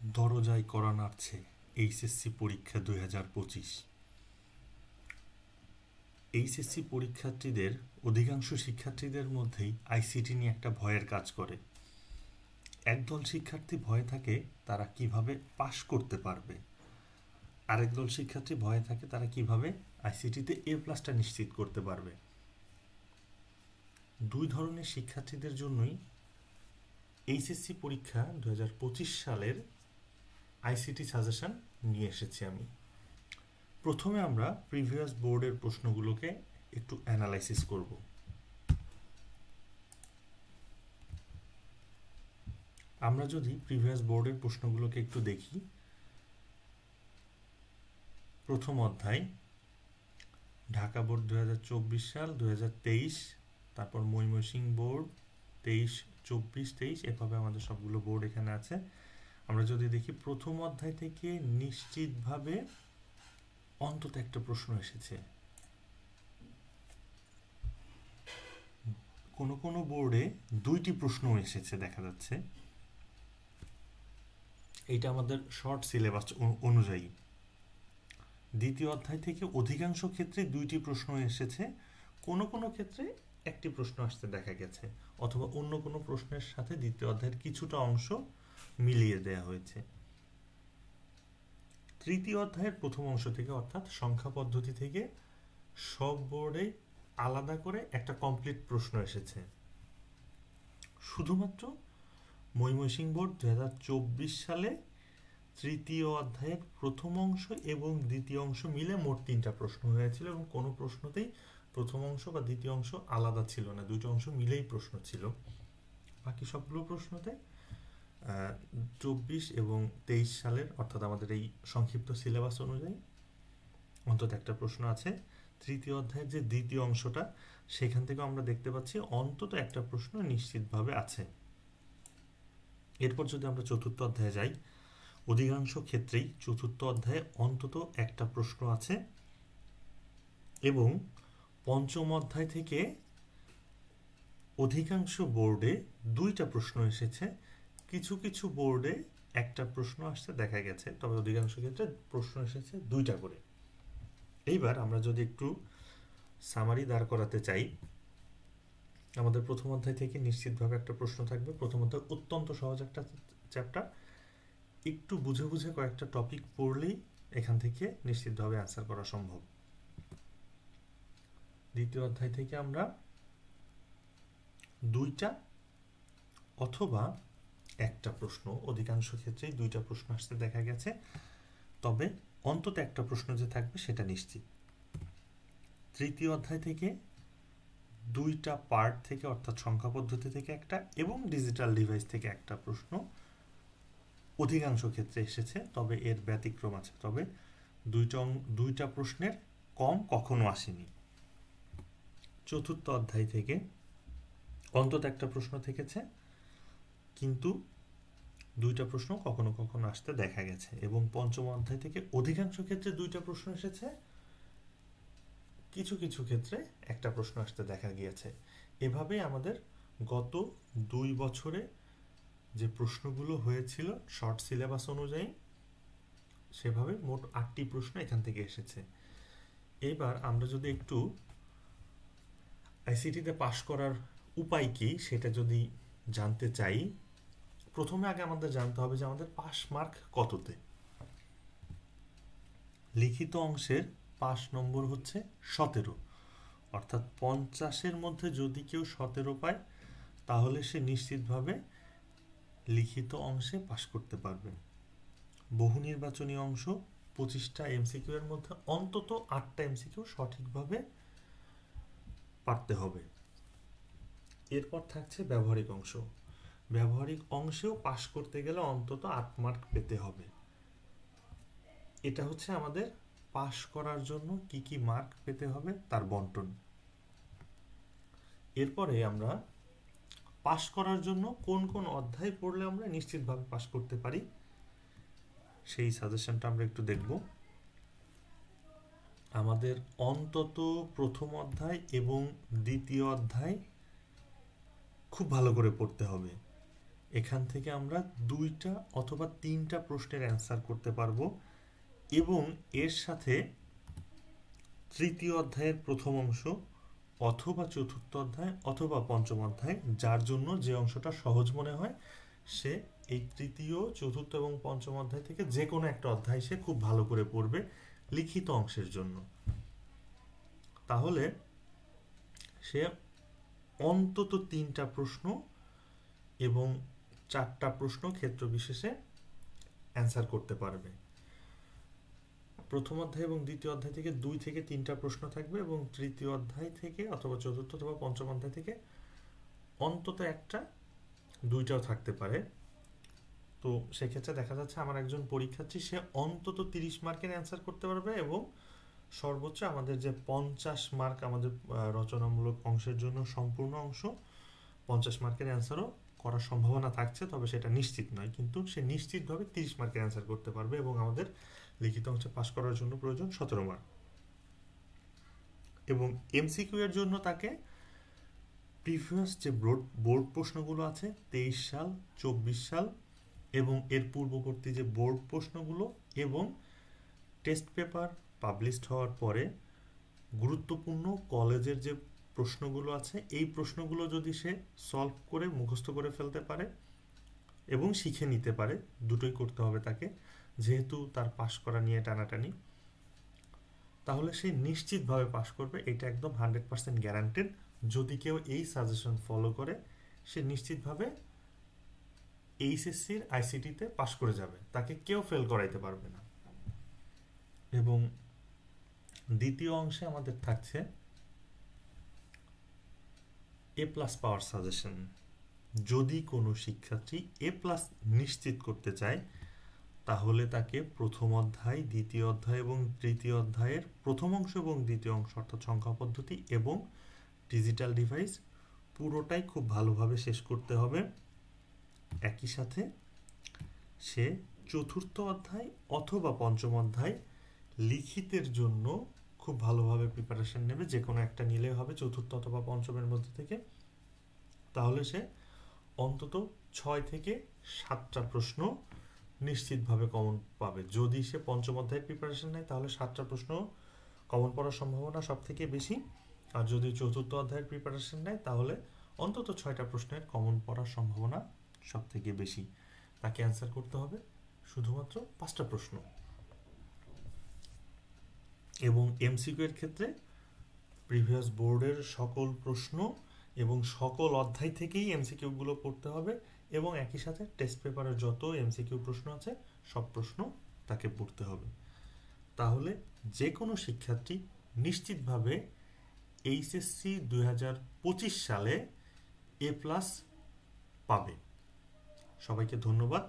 দরজায় কড়া নাড়ছে এইচএসসি পরীক্ষা 2025। এইচএসসি পরীক্ষার্থীদের অধিকাংশ শিক্ষার্থীদের মধ্যেই আইসিটি নিয়ে একটা ভয়ের কাজ করে। একদল শিক্ষার্থী ভয়ে থাকে তারা কিভাবে পাশ করতে পারবে, আরেকদল শিক্ষার্থী ভয়ে থাকে তারা কিভাবে আইসিটিতে A+টা নিশ্চিত করতে পারবে। দুই ধরনের শিক্ষার্থীদের জন্যই এইচএসসি পরীক্ষা 2025 সালের আইসিটি সাজেশন নিয়ে এসেছি আমি। প্রথমে আমরা প্রিভিয়াস বোর্ডের প্রশ্নগুলোকে একটু অ্যানালাইসিস করব। আমরা যদি প্রিভিয়াস বোর্ডের প্রশ্নগুলোকে একটু দেখি, প্রথম অধ্যায় ঢাকা বোর্ড 2024 সাল, 2023, তারপর ময়মনসিংহ বোর্ড 23, 24, 23, এভাবে আমাদের সবগুলো বোর্ড এখানে আছে। আমরা যদি দেখি প্রথম অধ্যায় থেকে নিশ্চিতভাবে অন্তত একটা প্রশ্ন এসেছে। কোনো কোনো বোর্ডে 2টি প্রশ্ন এসেছে দেখা যাচ্ছে। এটা আমাদের শর্ট সিলেবাস অনুযায়ী। দ্বিতীয় অধ্যায় থেকে অধিকাংশ ক্ষেত্রে 2টি প্রশ্ন এসেছে, কোনো কোনো ক্ষেত্রে একটি প্রশ্ন আসতে দেখা গেছে, অথবা অন্য কোনো প্রশ্নের সাথে দ্বিতীয় অধ্যায়ের কিছুটা অংশ মিলিয়ে দেয়া হয়েছে। তৃতীয় অধ্যায়ের প্রথম অংশ থেকে অর্থাৎ সংখ্যা পদ্ধতি থেকে সব বোর্ডে আলাদা করে একটা কমপ্লিট প্রশ্ন এসেছে। শুধুমাত্র ময়মনসিংহ বোর্ড 2024 সালে তৃতীয় অধ্যায়ের প্রথম অংশ এবং দ্বিতীয় অংশ মিলে মোট 3টা প্রশ্ন হয়েছিল, এবং কোনো প্রশ্নতেই প্রথম অংশ বা দ্বিতীয় অংশ আলাদা ছিল না, 2টো অংশ মিলেই প্রশ্ন ছিল। বাকি সবগুলো প্রশ্নতে 24 এবং 23 সালের অর্থাৎ আমাদের এই সংক্ষিপ্ত সিলেবাস অনুযায়ী অন্তত একটা প্রশ্ন আছে। তৃতীয় অধ্যায়ের যে দ্বিতীয় অংশটা, সেখান থেকে আমরা দেখতে পাচ্ছি অন্তত একটা প্রশ্ন নিশ্চিতভাবে আছে। এরপর যদি আমরা চতুর্থ অধ্যায়ে যাই, অধিকাংশ ক্ষেত্রেই চতুর্থ অধ্যায়ে অন্তত একটা প্রশ্ন আছে, এবং পঞ্চম অধ্যায় থেকে অধিকাংশ বোর্ডে 2টা প্রশ্ন এসেছে। কিছু কিছু বোর্ডে একটা প্রশ্ন আসতে দেখা গেছে, তবে অধিকাংশ ক্ষেত্রে প্রশ্ন এসেছে 2টা করে। এইবার আমরা যদি একটু সামারি দাঁড় করাতে চাই, আমাদের প্রথম অধ্যায় থেকে নিশ্চিতভাবে একটা প্রশ্ন থাকবে। প্রথম অধ্যায় অত্যন্ত সহজ একটা চ্যাপ্টার, একটু বুঝে বুঝে কয়েকটা টপিক পড়লেই এখান থেকে নিশ্চিতভাবে অ্যান্সার করা সম্ভব। দ্বিতীয় অধ্যায় থেকে আমরা 2টা অথবা একটা প্রশ্ন, অধিকাংশ ক্ষেত্রেই 2টা প্রশ্ন আসতে দেখা গেছে, তবে অন্তত একটা প্রশ্ন যে থাকবে সেটা নিশ্চিত। তৃতীয় অধ্যায় থেকে 2টা পার্ট থেকে অর্থাৎ সংখ্যা পদ্ধতি থেকে একটা এবং ডিজিটাল ডিভাইস থেকে একটা প্রশ্ন অধিকাংশ ক্ষেত্রে এসেছে, তবে এর ব্যতিক্রম আছে। তবে 2টা প্রশ্নের কম কখনো আসেনি। চতুর্থ অধ্যায় থেকে অন্তত একটা প্রশ্ন থেকেছে, কিন্তু 2টা প্রশ্ন কখনো কখনো আসতে দেখা গেছে, এবং পঞ্চম অধ্যায় থেকে অধিকাংশ ক্ষেত্রে 2টা প্রশ্ন এসেছে, কিছু কিছু ক্ষেত্রে একটা প্রশ্ন আসতে দেখা গিয়েছে। এভাবেই আমাদের গত 2 বছরে যে প্রশ্নগুলো হয়েছিল শর্ট সিলেবাস অনুযায়ী, সেভাবে মোট 8টি প্রশ্ন এখান থেকে এসেছে। এবার আমরা যদি একটু আইসিটিতে পাশ করার উপায় কি সেটা যদি জানতে চাই, প্রথমে আগে আমাদের জানতে হবে যে আমাদের পাস মার্ক কততে। লিখিত অংশের পাস নম্বর হচ্ছে 17, অর্থাৎ 50-এর মধ্যে যদি কেউ 17 পায় তাহলে সে নিশ্চিতভাবে লিখিত অংশে পাশ করতে পারবে। বহু নির্বাচনী অংশ 25টা এমসিকিউ এর মধ্যে অন্তত 8টা এমসিকিউ সঠিকভাবে পারতে হবে। এরপর থাকছে ব্যবহারিক অংশ। ব্যবহারিক অংশেও পাশ করতে গেলে অন্তত 8 মার্ক পেতে হবে। এটা হচ্ছে আমাদের পাশ করার জন্য কি কি মার্ক পেতে হবে তার বন্টন। এরপরে আমরা পাশ করার জন্য কোন কোন অধ্যায় পড়লে আমরা নিশ্চিতভাবে পাশ করতে পারি সেই সাজেশনটা আমরা একটু দেখব। আমাদের অন্তত প্রথম অধ্যায় এবং দ্বিতীয় অধ্যায় খুব ভালো করে পড়তে হবে, এখান থেকে আমরা 2টা অথবা 3টা প্রশ্নের অ্যান্সার করতে পারবো এবং এর সাথে তৃতীয় অধ্যায়ের প্রথম অংশ অথবা চতুর্থ অধ্যায় অথবা পঞ্চম অধ্যায়, যার জন্য যে অংশটা সহজ মনে হয় সে এই তৃতীয়, চতুর্থ এবং পঞ্চম অধ্যায় থেকে যে কোনো একটা অধ্যায় সে খুব ভালো করে পড়বে লিখিত অংশের জন্য। তাহলে সে অন্তত 3টা প্রশ্ন এবং 4টা প্রশ্ন ক্ষেত্র বিশেষে অ্যান্সার করতে পারবে। প্রথম অধ্যায় এবং দ্বিতীয় অধ্যায় থেকে 2 থেকে 3টা প্রশ্ন থাকবে এবং তৃতীয় অধ্যায় থেকে অথবা চতুর্থ অথবা পঞ্চম অধ্যায় থেকে অন্তত একটা, 2টাও থাকতে পারে। তো সেক্ষেত্রে দেখা যাচ্ছে আমার একজন পরীক্ষার্থী সে অন্তত 30 মার্কের অ্যান্সার করতে পারবে এবং সর্বোচ্চ আমাদের যে 50 মার্ক আমাদের রচনামূলক অংশের জন্য সম্পূর্ণ অংশ, 50 মার্কের অ্যান্সারও করার সম্ভাবনা থাকছে, তবে সেটা নিশ্চিত নয়, কিন্তু সে নিশ্চিতভাবে 30 মার্কের অ্যান্সার করতে পারবে এবং আমাদের লিখিত অংশে পাস করার জন্য প্রয়োজন 17 মার্ক। এবং এমসিকিউ এর জন্য তাকে প্রিভিয়াস যে বোর্ড প্রশ্নগুলো আছে 23 সাল, 24 সাল এবং এর পূর্ববর্তী যে বোর্ড প্রশ্নগুলো এবং টেস্ট পেপার পাবলিশড হওয়ার পরে গুরুত্বপূর্ণ কলেজের যে প্রশ্নগুলো আছে এই প্রশ্নগুলো যদি সে সলভ করে মুখস্থ করে ফেলতে পারে এবং শিখে নিতে পারে, দুটোই করতে হবে তাকে, যেহেতু তার পাস করা নিয়ে টানাটানি, তাহলে সে নিশ্চিতভাবে পাস করবে। এটা একদম 100% গ্যারান্টেড। যদি কেউ এই সাজেশন ফলো করে সে নিশ্চিতভাবে এইচএসসির আইসিটিতে পাস করে যাবে, তাকে কেউ ফেল করাইতে পারবে না। এবং দ্বিতীয় অংশে আমাদের থাকছে এ প্লাস পাওয়ার সাজেশন। যদি কোনো শিক্ষার্থী এ প্লাস নিশ্চিত করতে চায় তাহলে তাকে প্রথম অধ্যায়, দ্বিতীয় অধ্যায় এবং তৃতীয় অধ্যায়ের প্রথম অংশ এবং দ্বিতীয় অংশ অর্থাৎ সংখ্যা পদ্ধতি এবং ডিজিটাল ডিভাইস পুরোটাই খুব ভালোভাবে শেষ করতে হবে। একই সাথে সে চতুর্থ অধ্যায় অথবা পঞ্চম অধ্যায় লিখিতের জন্য খুব ভালোভাবে প্রিপারেশন নেবে, যে কোনো একটা নিলে হবে চতুর্থ অথবা পঞ্চমের মধ্যে থেকে। তাহলে সে অন্তত 6 থেকে 7টা প্রশ্ন নিশ্চিতভাবে কমন পাবে। যদি সে পঞ্চম অধ্যায়ের প্রিপারেশন নেয় তাহলে 7টা প্রশ্ন কমন পড়ার সম্ভাবনা সব থেকে বেশি, আর যদি চতুর্থ অধ্যায়ের প্রিপারেশন নেয় তাহলে অন্তত 6টা প্রশ্নের কমন পড়ার সম্ভাবনা সব থেকে বেশি। তাকে অ্যান্সার করতে হবে শুধুমাত্র 5টা প্রশ্ন। এবং এমসিকিউ এর ক্ষেত্রে প্রিভিয়াস বোর্ডের সকল প্রশ্ন এবং সকল অধ্যায় থেকেই এমসিকিউগুলো পড়তে হবে এবং একই সাথে টেস্ট পেপারের যত এমসিকিউ প্রশ্ন আছে সব প্রশ্ন তাকে পড়তে হবে। তাহলে যে কোনো শিক্ষার্থী নিশ্চিতভাবে এইচএসসি 2025 সালে এ প্লাস পাবে। সবাইকে ধন্যবাদ।